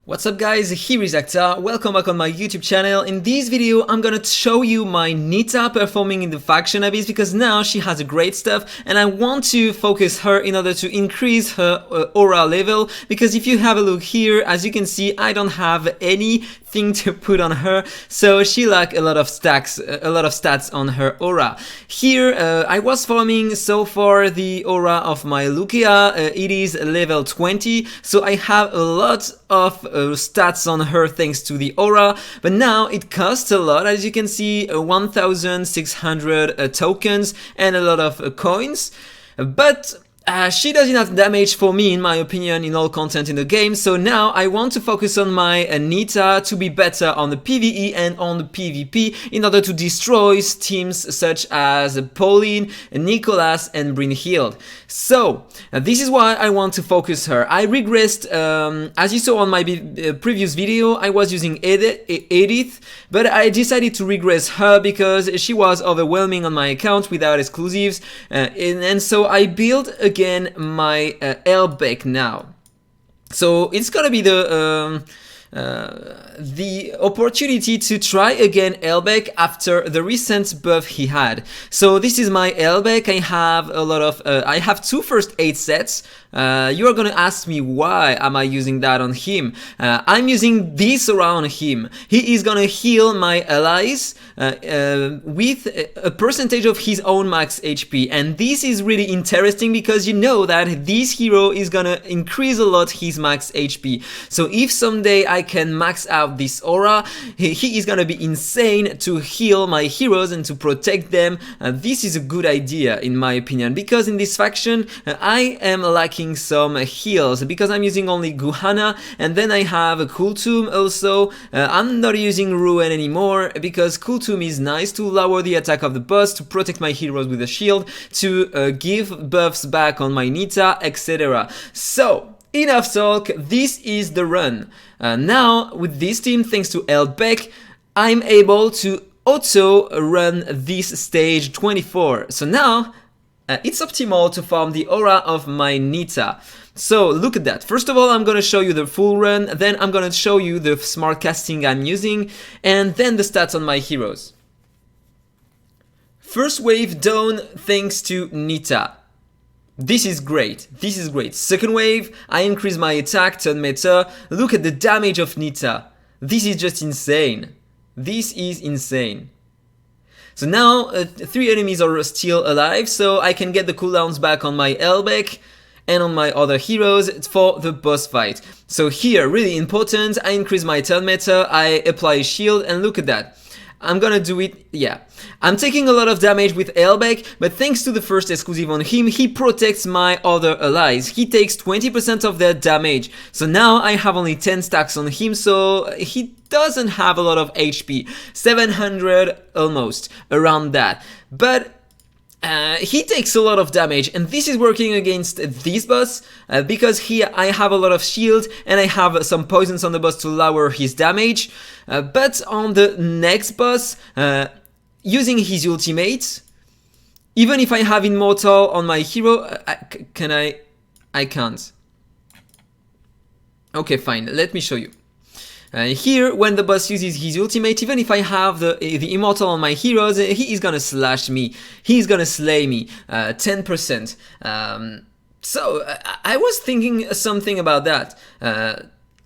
What's up guys, here is AhkTaar, welcome back on my YouTube channel. In this video I'm gonna show you my Nita performing in the faction abyss because now she has a great stuff and I want to focus her in order to increase her aura level, because if you have a look here, as you can see, I don't have anything to put on her, so she lacks a lot of stats on her aura. Here I was farming so far the aura of my Lucia, it is level 20, so I have a lot of stats on her thanks to the aura, but now it costs a lot. As you can see, 1600 tokens and a lot of coins, but she does enough damage for me, in my opinion, in all content in the game. So now I want to focus on my Nita to be better on the PvE and on the PvP in order to destroy teams such as Pauline, Nicholas and Brynhild. So this is why I want to focus her. I regressed, as you saw on my previous video, I was using Edith, but I decided to regress her because she was overwhelming on my account without exclusives, and so I built again my Elbeck now. So it's gonna be the opportunity to try again Elbeck after the recent buff he had. So this is my Elbeck. I have a lot of I have two first aid sets. You are gonna ask me why am I using that on him. I'm using this around him. He is gonna heal my allies with a percentage of his own max HP, and this is really interesting because you know that this hero is gonna increase a lot his max HP. So if someday I can max out this aura, he is gonna be insane to heal my heroes and to protect them. This is a good idea in my opinion, because in this faction I am lacking some heals because I'm using only Guhana, and then I have a Kultum also. I'm not using Ruin anymore because Kultum is nice to lower the attack of the boss, to protect my heroes with a shield, to give buffs back on my Nita, etc. So enough talk, this is the run. Now with this team, thanks to Elbeck, I'm able to auto run this stage 24. So now it's optimal to farm the aura of my Nita. So look at that. First of all, I'm gonna show you the full run, then I'm gonna show you the smart casting I'm using, and then the stats on my heroes. First wave done thanks to Nita. This is great, this is great. Second wave, I increase my attack, turn meta. Look at the damage of Nita. This is just insane. This is insane. So now 3 enemies are still alive, so I can get the cooldowns back on my Elbeck and on my other heroes for the boss fight. So here, really important, I increase my turn meta, I apply a shield, and look at that. I'm gonna do it, yeah. I'm taking a lot of damage with Elbeck, but thanks to the first exclusive on him, he protects my other allies. He takes 20% of their damage. So now I have only 10 stacks on him, so he doesn't have a lot of HP. 700 almost, around that. But he takes a lot of damage, and this is working against this boss because here I have a lot of shield and I have some poisons on the boss to lower his damage. But on the next boss, using his ultimate, even if I have Immortal on my hero, I can't. Okay, fine, let me show you. Here, when the boss uses his ultimate, even if I have the Immortal on my heroes, he is gonna slash me. He is gonna slay me. 10%. So I was thinking something about that.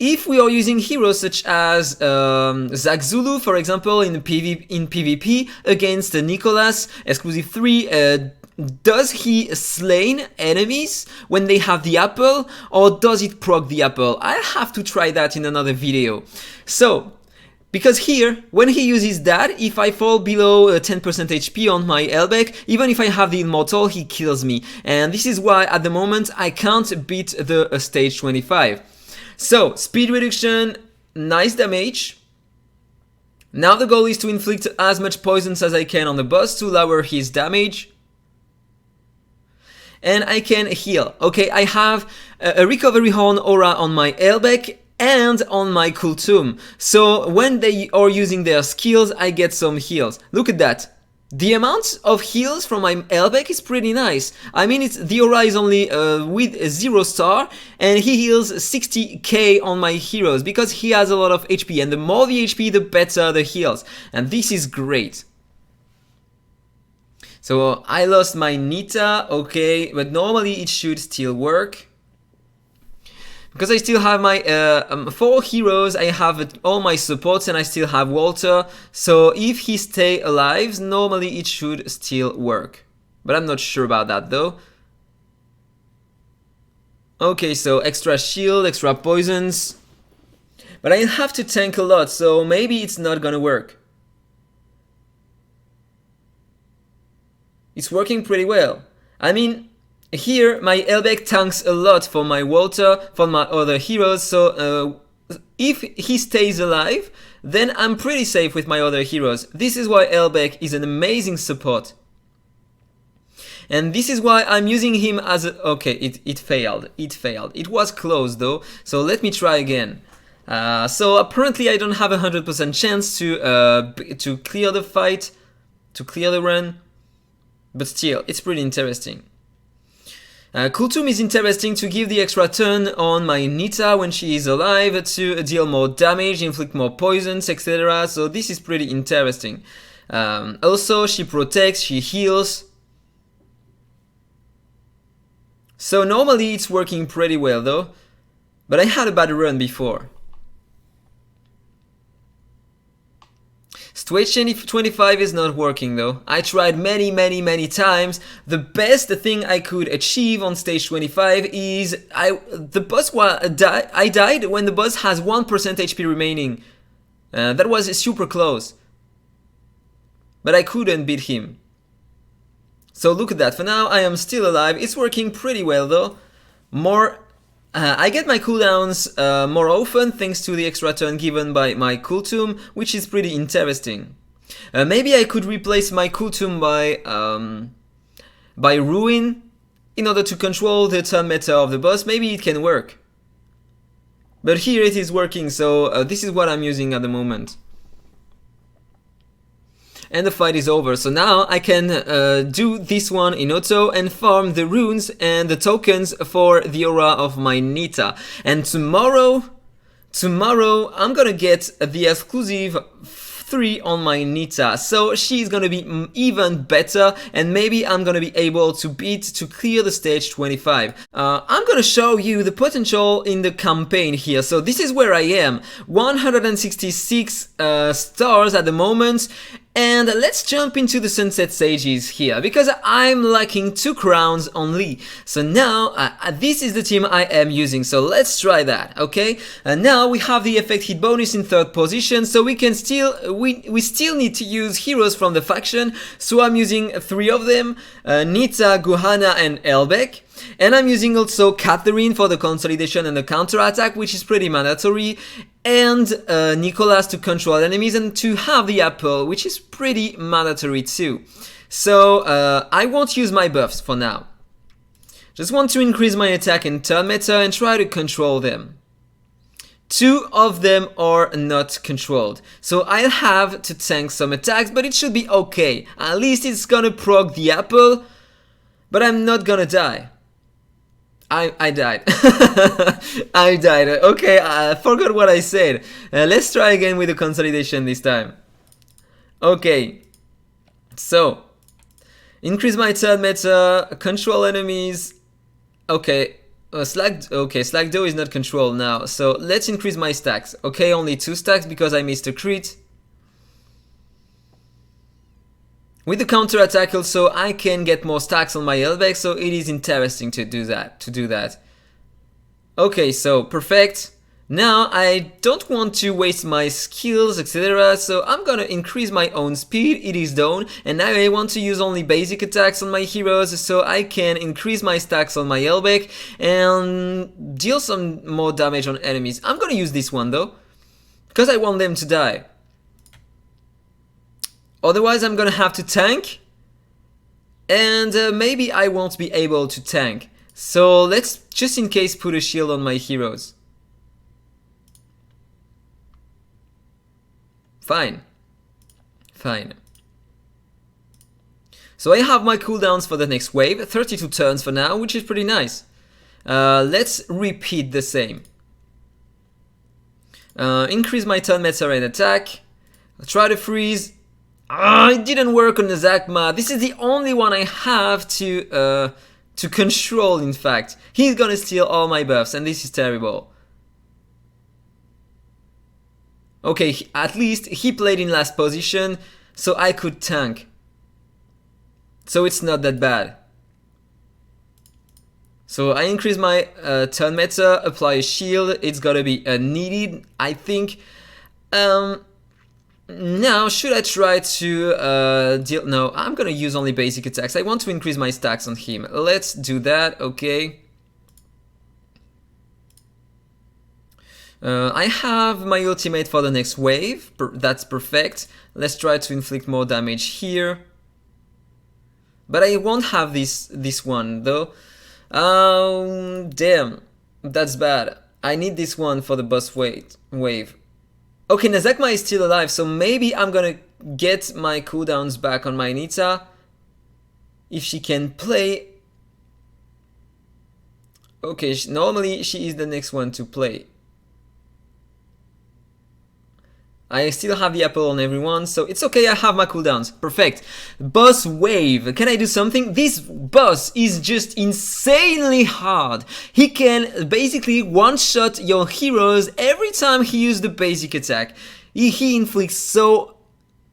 If we are using heroes such as Zack Zulu, for example, in PvP against Nicholas, exclusive 3, does he slay enemies when they have the apple, or does it proc the apple? I'll have to try that in another video. So, because here, when he uses that, if I fall below 10% HP on my Elbeck, even if I have the Immortal, he kills me. And this is why at the moment I can't beat the stage 25. So, speed reduction, nice damage. Now the goal is to inflict as much poisons as I can on the boss to lower his damage. And I can heal. Okay, I have a recovery horn aura on my Elbeck and on my Kultum. So when they are using their skills, I get some heals. Look at that. The amount of heals from my Elbeck is pretty nice. I mean, the aura is only with a 0 star, and he heals 60k on my heroes because he has a lot of HP, and the more the HP, the better the heals, and this is great. So I lost my Nita, okay, but normally it should still work. Because I still have my 4 heroes, I have all my supports, and I still have Walter. So if he stay alive, normally it should still work. But I'm not sure about that though. Okay, so extra shield, extra poisons. But I have to tank a lot, so maybe it's not gonna work. It's working pretty well. I mean, here my Elbeck tanks a lot for my Walter, for my other heroes, so if he stays alive, then I'm pretty safe with my other heroes. This is why Elbeck is an amazing support. And this is why I'm using him as a... Okay, it failed. It was close though, so let me try again. So apparently I don't have 100% chance to clear the fight, to clear the run. But still, it's pretty interesting. Kultum is interesting to give the extra turn on my Nita when she is alive to deal more damage, inflict more poisons, etc. So this is pretty interesting. Also, she protects, she heals. So normally it's working pretty well though. But I had a bad run before. Stage 25 is not working though. I tried many times. The best thing I could achieve on stage 25 is I died when the boss has 1% HP remaining. That was super close. But I couldn't beat him. So look at that. For now I am still alive. It's working pretty well though. I get my cooldowns more often thanks to the extra turn given by my Kultum, which is pretty interesting. Maybe I could replace my Kultum by Ruin in order to control the turn meta of the boss. Maybe it can work. But here it is working, so this is what I'm using at the moment. And the fight is over, so now I can do this one in auto and farm the runes and the tokens for the aura of my Nita. And tomorrow I'm gonna get the exclusive 3 on my Nita, so she's gonna be even better, and maybe I'm gonna be able to clear the stage 25. I'm gonna show you the potential in the campaign here. So this is where I am, 166 stars at the moment. And let's jump into the Sunset Sages here, because I'm lacking 2 crowns only. So now, this is the team I am using, so let's try that, okay? Now we have the effect hit bonus in 3rd position, so we can we still need to use heroes from the faction. So I'm using 3 of them, Nita, Guhana and Elbeck. And I'm using also Catherine for the consolidation and the counter attack, which is pretty mandatory, and Nicholas to control enemies and to have the apple, which is pretty mandatory too. So I won't use my buffs for now. Just want to increase my attack and turn meta and try to control them. 2 of them are not controlled, so I'll have to tank some attacks, but it should be okay. At least it's gonna proc the apple, but I'm not gonna die. I died. I died. Okay, I forgot what I said. Let's try again with the consolidation this time. Okay. So, increase my turn meta, control enemies. Okay. Slagdo is not controlled now. So, let's increase my stacks. Okay, only 2 stacks because I missed a crit. With the counter attack also I can get more stacks on my Elbeck, so it is interesting to do that. Okay, so perfect. Now I don't want to waste my skills, etc. So I'm gonna increase my own speed, it is done, and now I want to use only basic attacks on my heroes so I can increase my stacks on my Elbeck and deal some more damage on enemies. I'm gonna use this one though, because I want them to die. Otherwise I'm gonna have to tank, and maybe I won't be able to tank. So let's just in case put a shield on my heroes. Fine. So I have my cooldowns for the next wave, 32 turns for now, which is pretty nice. Let's repeat the same. Increase my turn meter and attack. Try to freeze. It didn't work on the Zakma. This is the only one I have to control, in fact. He's gonna steal all my buffs, and this is terrible. Okay, at least he played in last position, so I could tank. So it's not that bad. So I increase my turn meta, apply a shield. It's gotta be needed, I think. Now, should I try to deal... No, I'm gonna use only basic attacks. I want to increase my stacks on him. Let's do that, okay. I have my ultimate for the next wave. That's perfect. Let's try to inflict more damage here. But I won't have this one, though. Damn. That's bad. I need this one for the boss wave. Okay, Nazakma is still alive, so maybe I'm gonna get my cooldowns back on my Nita. If she can play. Okay, normally she is the next one to play. I still have the apple on everyone, so it's okay, I have my cooldowns. Perfect. Boss wave. Can I do something? This boss is just insanely hard. He can basically one-shot your heroes every time he uses the basic attack. He inflicts so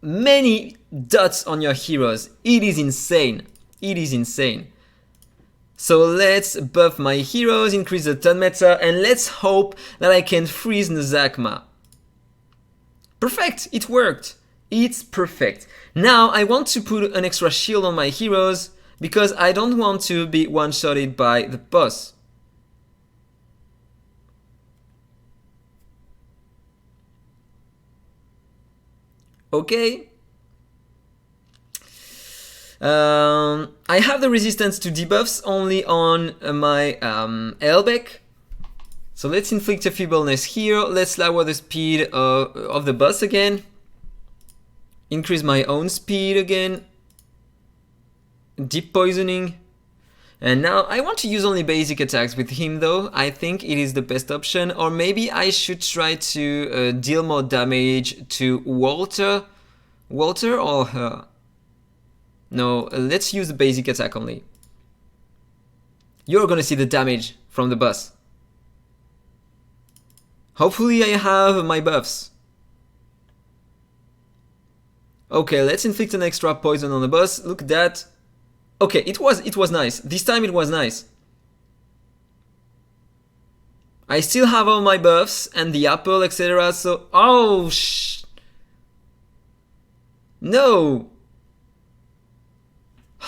many dots on your heroes. It is insane. It is insane. So let's buff my heroes, increase the turn meta, and let's hope that I can freeze Nazakma. Perfect, it worked. It's perfect. Now I want to put an extra shield on my heroes because I don't want to be one-shotted by the boss. Okay. I have the resistance to debuffs only on my Elbeck. So let's inflict a feebleness here. Let's lower the speed of the boss again. Increase my own speed again. Deep poisoning. And now I want to use only basic attacks with him though. I think it is the best option. Or maybe I should try to deal more damage to Walter. Walter or her? No, let's use the basic attack only. You're gonna see the damage from the boss. Hopefully I have my buffs. Okay, let's inflict an extra poison on the boss. Look at that. Okay, it was nice. This time it was nice. I still have all my buffs and the apple, etc. So, oh no.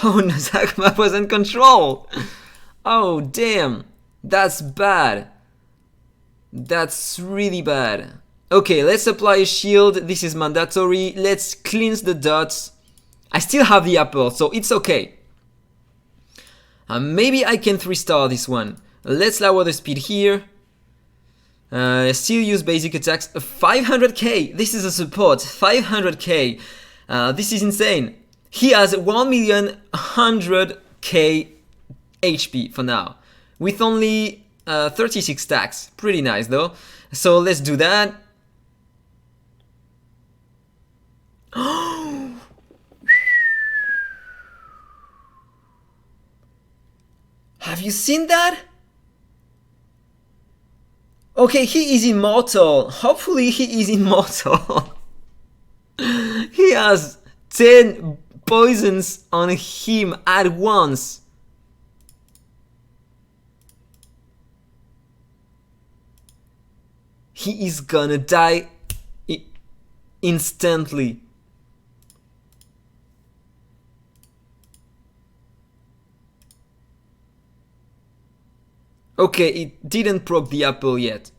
Oh, Nazakma was in control. Oh damn, that's bad. That's really bad. Okay, let's apply a shield. This is mandatory. Let's cleanse the dots. I still have the apple, so it's okay. Maybe I can 3-star this one. Let's lower the speed here. Still use basic attacks. 500k. This is a support. 500k. This is insane. He has 1,100,000 HP for now, with only 36 stacks. Pretty nice though. So let's do that. Have you seen that? Okay, he is immortal. Hopefully he is immortal. He has 10 poisons on him at once. He is gonna die instantly. Okay, it didn't proc the apple yet.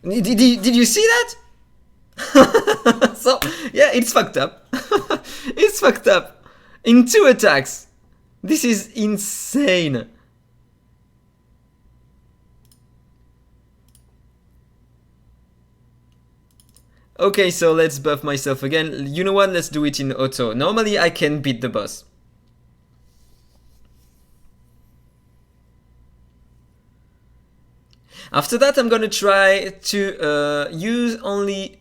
Did you see that? So, yeah, it's fucked up. It's fucked up. In 2 attacks. This is insane. Okay, so let's buff myself again. You know what? Let's do it in auto. Normally I can beat the boss. After that, I'm gonna try to use only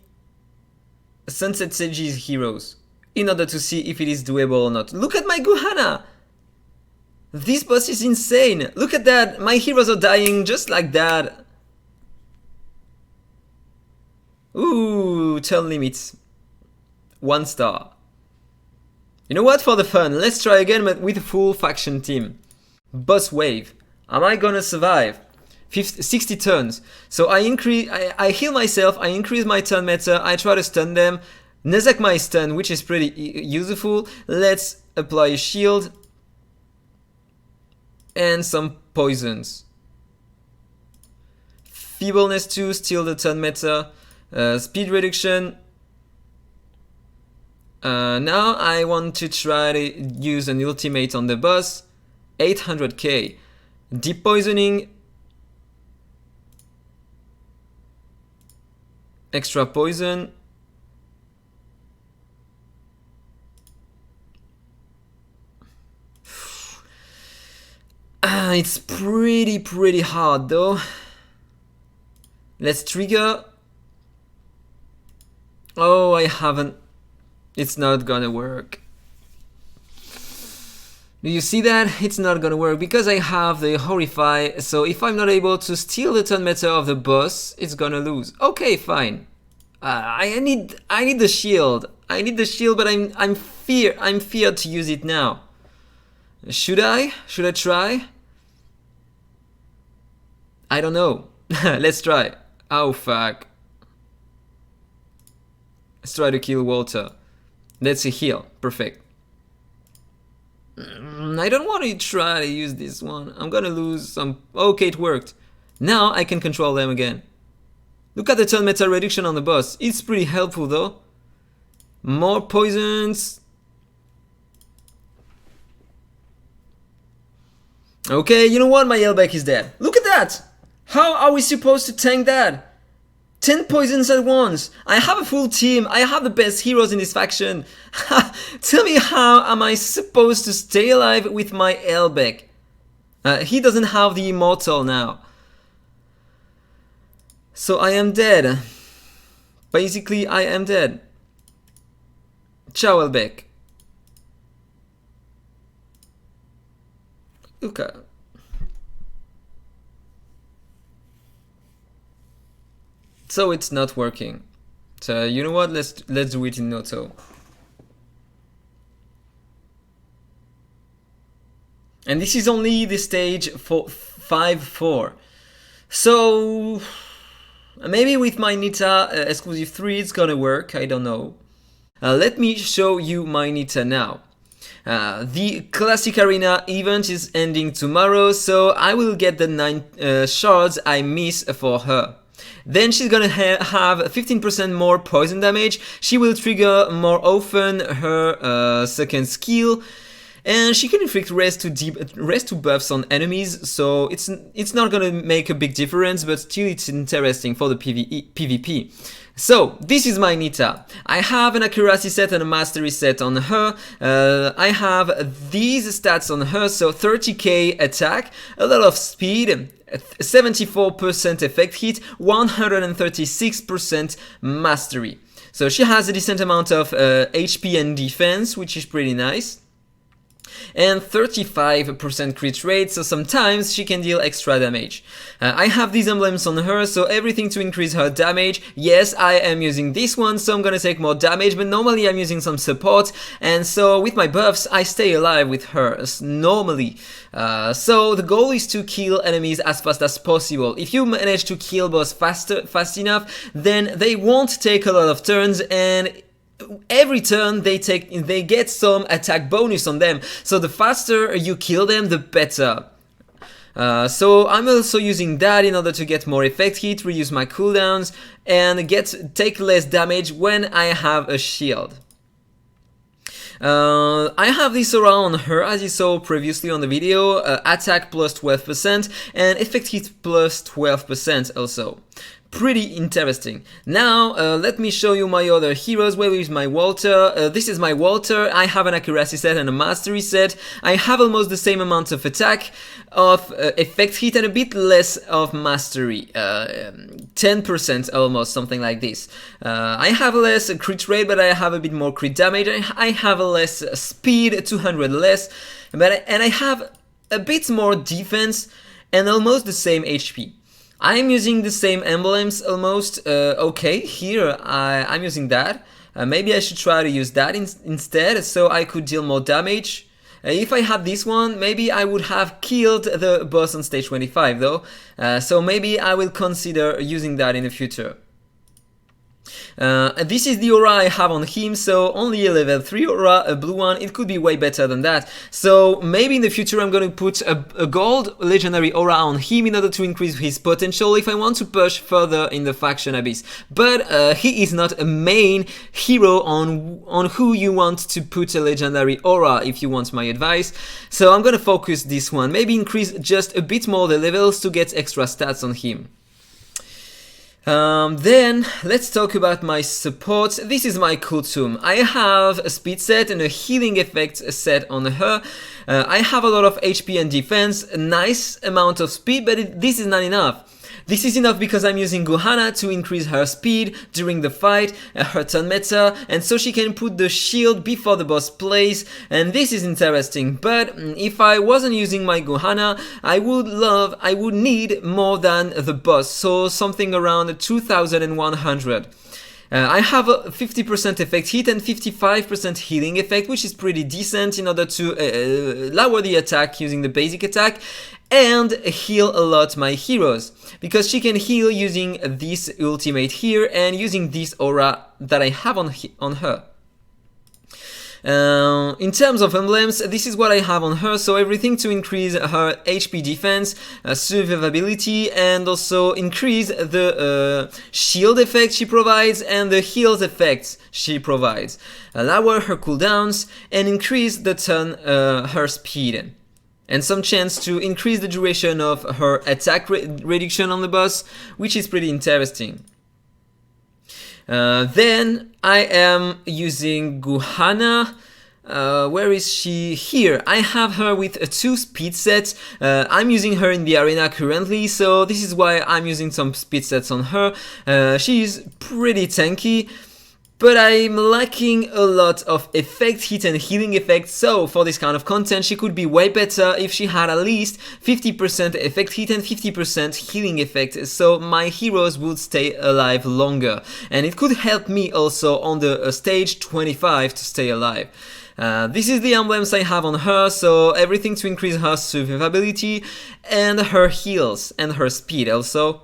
Sunset Sage's heroes in order to see if it is doable or not. Look at my Guhana! This boss is insane! Look at that! My heroes are dying just like that! Ooh, turn limits. 1 star. You know what? For the fun, let's try again but with a full faction team. Boss wave. Am I gonna survive? 60 turns. So I heal myself, I increase my turn meter, I try to stun them. Nezak my stun, which is pretty useful. Let's apply a shield. And some poisons. Feebleness 2, steal the turn meter. Speed reduction. Now I want to try to use an ultimate on the boss. 800k. Deep poisoning. Extra poison. It's pretty hard though. Let's trigger. Oh, I haven't. It's not gonna work. Do you see that? It's not gonna work because I have the Horrify, so if I'm not able to steal the turn meter of the boss, it's gonna lose. Okay, fine. I need the shield. I need the shield, but I'm feared to use it now. Should I? Should I try? I don't know. Let's try. Oh fuck. Let's try to kill Walter. That's a heal. Perfect. I don't want to try to use this one. I'm gonna lose some... Okay, it worked. Now I can control them again. Look at the turn meter reduction on the boss. It's pretty helpful though. More poisons. Okay, you know what? My Elbeck is dead. Look at that! How are we supposed to tank that? 10 poisons at once. I have a full team. I have the best heroes in this faction. Tell me, how am I supposed to stay alive with my Elbeck? He doesn't have the immortal now. So I am dead. Basically, I am dead. Ciao, Elbeck. Okay. So it's not working. So you know what? Let's do it in auto. And this is only the stage for 5-4. So maybe with my Nita exclusive 3 it's gonna work. I don't know. Let me show you my Nita now. The Classic Arena event is ending tomorrow, so I will get the 9 shards I miss for her. Then she's gonna have 15% more poison damage. She will trigger more often her second skill, and she can inflict rest to buffs on enemies. So it's not gonna make a big difference, but still it's interesting for the PvP. So this is my Nita. I have an accuracy set and a mastery set on her. I have these stats on her, so 30k attack, a lot of speed, 74% effect hit, 136% mastery. So she has a decent amount of HP and defense, which is pretty nice. And 35% crit rate, so sometimes she can deal extra damage. I have these emblems on her, so everything to increase her damage. Yes, I am using this one, so I'm gonna take more damage, but normally I'm using some support, and so with my buffs I stay alive with her normally. So the goal is to kill enemies as fast as possible. If you manage to kill boss fast enough, then they won't take a lot of turns, and every turn they get some attack bonus on them, so the faster you kill them the better. So I'm also using that in order to get more effect hit, reduce my cooldowns, and take less damage when I have a shield. I have this aura on her, as you saw previously on the video, attack plus 12% and effect hit plus 12% also. Pretty interesting. Now let me show you my other heroes. Where is my Walter? This is my Walter. I have an accuracy set and a mastery set. I have almost the same amount of attack, of effect hit, and a bit less of mastery, 10% almost, something like this. I have less crit rate, but I have a bit more crit damage. I have a less speed, 200 less, and I have a bit more defense and almost the same HP. I'm using the same emblems almost. Okay, here I'm using that. Maybe I should try to use that instead, so I could deal more damage. If I had this one, maybe I would have killed the boss on stage 25 though. So maybe I will consider using that in the future. This is the aura I have on him, so only a level 3 aura, a blue one. It could be way better than that. So maybe in the future I'm going to put a gold legendary aura on him in order to increase his potential if I want to push further in the faction abyss. But he is not a main hero on who you want to put a legendary aura, if you want my advice. So I'm going to focus this one, maybe increase just a bit more the levels to get extra stats on him. Then let's talk about my support. This is my Kultum. I have a speed set and a healing effect set on her. I have a lot of HP and defense, a nice amount of speed, but this is not enough. This is enough because I'm using Gohanna to increase her speed during the fight, her turn meta, and so she can put the shield before the boss plays, and this is interesting. But if I wasn't using my Gohanna, I would need more than the boss, so something around 2100. I have a 50% effect hit and 55% healing effect, which is pretty decent in order to lower the attack using the basic attack and heal a lot my heroes, because she can heal using this ultimate here and using this aura that I have on her. In terms of emblems, this is what I have on her, so everything to increase her HP defense, survivability, and also increase the shield effect she provides and the heals effects she provides, lower her cooldowns, and increase the turn her speed. And some chance to increase the duration of her attack reduction on the boss, which is pretty interesting. Then I am using Gohanna. Where is she? Here. I have her with 2 speed sets. I'm using her in the arena currently, so this is why I'm using some speed sets on her. She's pretty tanky, but I'm lacking a lot of effect hit and healing effect, so for this kind of content she could be way better if she had at least 50% effect hit and 50% healing effect, so my heroes would stay alive longer, and it could help me also on the stage 25 to stay alive. This is the emblems I have on her, so everything to increase her survivability and her heals and her speed also.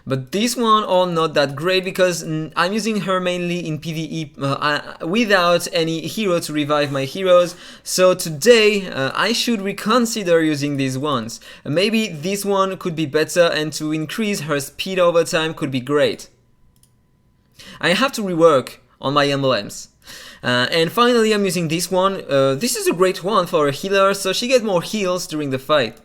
But this one are not that great because I'm using her mainly in PvE without any hero to revive my heroes. So today I should reconsider using these ones. Maybe this one could be better, and to increase her speed over time could be great. I have to rework on my emblems. And finally I'm using this one. This is a great one for a healer, so she gets more heals during the fight.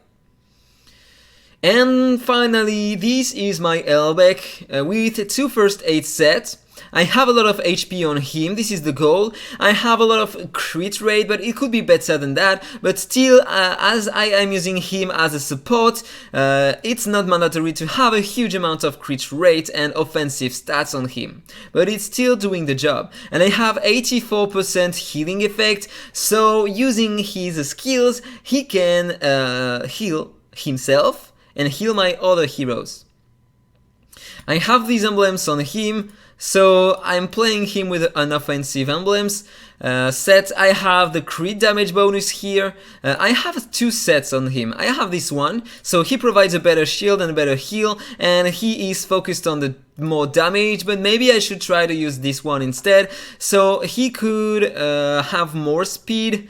And finally, this is my Elbeck with 2 first aid sets. I have a lot of HP on him, this is the goal. I have a lot of crit rate, but it could be better than that. But still, as I am using him as a support, it's not mandatory to have a huge amount of crit rate and offensive stats on him. But it's still doing the job. And I have 84% healing effect, so using his skills, he can heal himself and heal my other heroes. I have these emblems on him, so I'm playing him with an offensive emblems set. I have the crit damage bonus here. I have 2 sets on him. I have this one, so he provides a better shield and a better heal, and he is focused on the more damage, but maybe I should try to use this one instead, so he could have more speed.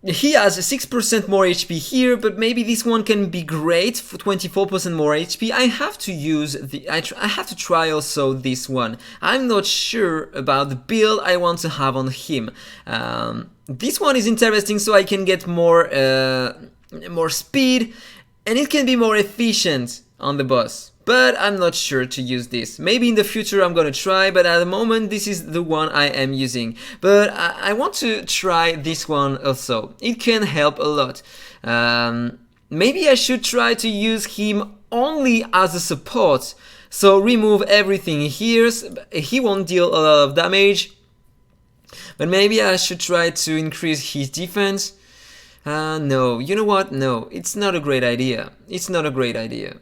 He has 6% more HP here, but maybe this one can be great for 24% more HP. I have to use I have to try also this one. I'm not sure about the build I want to have on him. This one is interesting, so I can get more speed, and it can be more efficient on the boss. But I'm not sure to use this. Maybe in the future I'm gonna try, but at the moment this is the one I am using. But I want to try this one also. It can help a lot. Maybe I should try to use him only as a support. So remove everything here. He won't deal a lot of damage. But maybe I should try to increase his defense. No, you know what? No, it's not a great idea. It's not a great idea.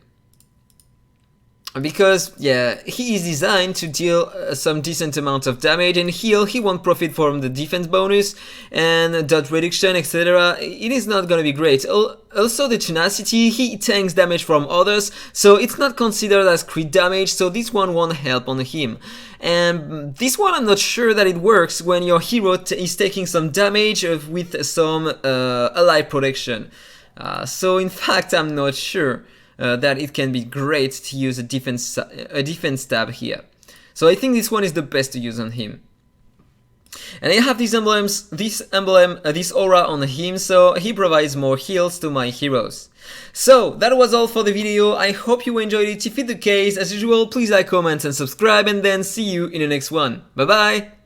Because, yeah, he is designed to deal some decent amount of damage and heal. He won't profit from the defense bonus and dodge reduction, etc. It is not gonna be great. Also, the tenacity, he tanks damage from others, so it's not considered as crit damage, so this one won't help on him. And this one I'm not sure that it works when your hero is taking some damage with some alive protection. So in fact, I'm not sure that it can be great to use a defense tab here. So I think this one is the best to use on him. And I have these emblems, this aura on him, so he provides more heals to my heroes. So that was all for the video. I hope you enjoyed it. If it's the case, as usual, please like, comment and subscribe, and then see you in the next one. Bye bye!